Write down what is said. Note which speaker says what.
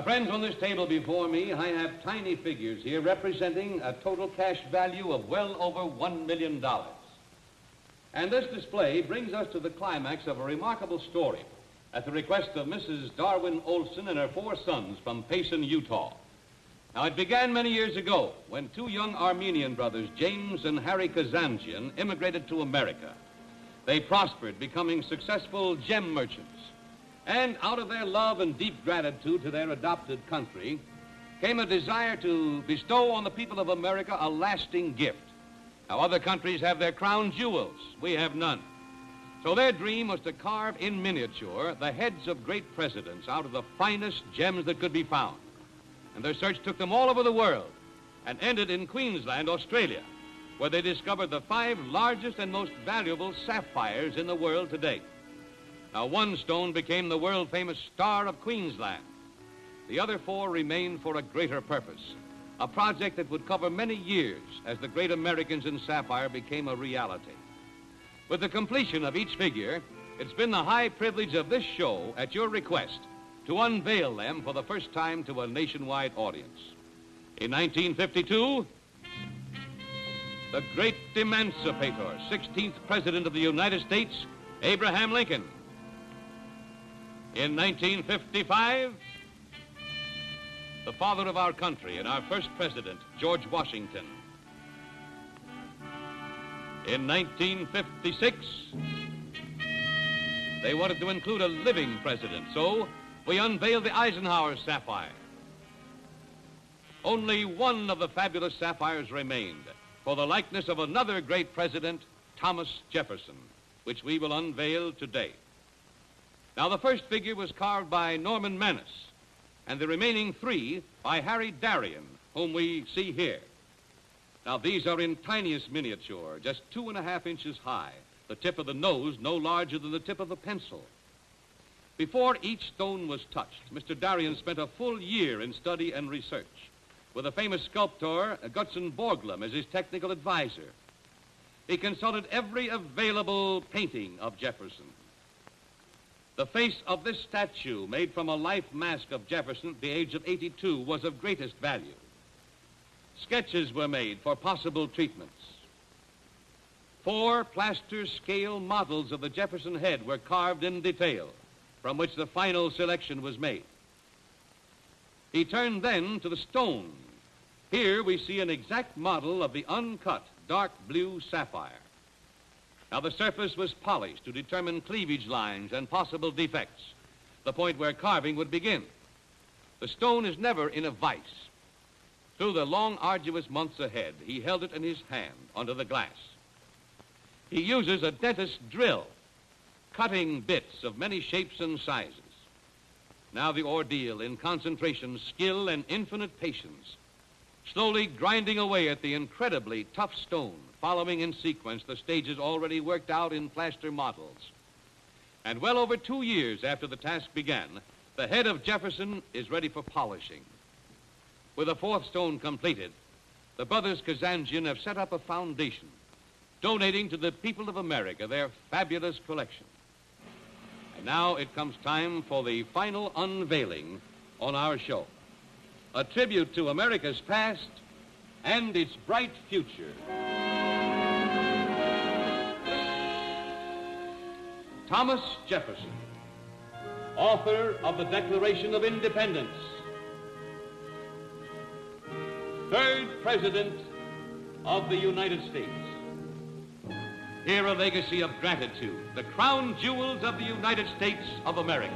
Speaker 1: My friends, on this table before me, I have tiny figures here representing a total cash value of well over $1 million. And this display brings us to the climax of a remarkable story at the request of Mrs. Darwin Olson and her 4 sons from Payson, Utah. Now, it began many years ago when 2 young Armenian brothers, James and Harry Kazanjian, immigrated to America. They prospered, becoming successful gem merchants. And out of their love and deep gratitude to their adopted country came a desire to bestow on the people of America a lasting gift. Now, other countries have their crown jewels. We have none. So their dream was to carve in miniature the heads of great presidents out of the finest gems that could be found. And their search took them all over the world and ended in Queensland, Australia, where they discovered the 5 largest and most valuable sapphires in the world today. Now, 1 stone became the world-famous Star of Queensland. The other 4 remained for a greater purpose, a project that would cover many years as the great Americans in sapphire became a reality. With the completion of each figure, it's been the high privilege of this show, at your request, to unveil them for the first time to a nationwide audience. In 1952, the great emancipator, 16th President of the United States, Abraham Lincoln. In 1955, the father of our country and our first president, George Washington. In 1956, they wanted to include a living president, so we unveiled the Eisenhower sapphire. Only one of the fabulous sapphires remained for the likeness of another great president, Thomas Jefferson, which we will unveil today. Now, the first figure was carved by Norman Manus, and the remaining 3 by Harry Darien, whom we see here. Now, these are in tiniest miniature, just 2.5 inches high, the tip of the nose no larger than the tip of a pencil. Before each stone was touched, Mr. Darien spent a full year in study and research, with the famous sculptor Gutzon Borglum as his technical advisor. He consulted every available painting of Jefferson. The face of this statue, made from a life mask of Jefferson at the age of 82, was of greatest value. Sketches were made for possible treatments. 4 plaster scale models of the Jefferson head were carved in detail, from which the final selection was made. He turned then to the stone. Here we see an exact model of the uncut dark blue sapphire. Now, the surface was polished to determine cleavage lines and possible defects, the point where carving would begin. The stone is never in a vise. Through the long, arduous months ahead, he held it in his hand under the glass. He uses a dentist's drill, cutting bits of many shapes and sizes. Now the ordeal in concentration, skill, and infinite patience, slowly grinding away at the incredibly tough stone, following in sequence the stages already worked out in plaster models. And well over 2 years after the task began, the head of Jefferson is ready for polishing. With the 4th stone completed, the brothers Kazanjian have set up a foundation, donating to the people of America their fabulous collection. And now it comes time for the final unveiling on our show, a tribute to America's past and its bright future. Thomas Jefferson, author of the Declaration of Independence, 3rd President of the United States. Here a legacy of gratitude, the crown jewels of the United States of America.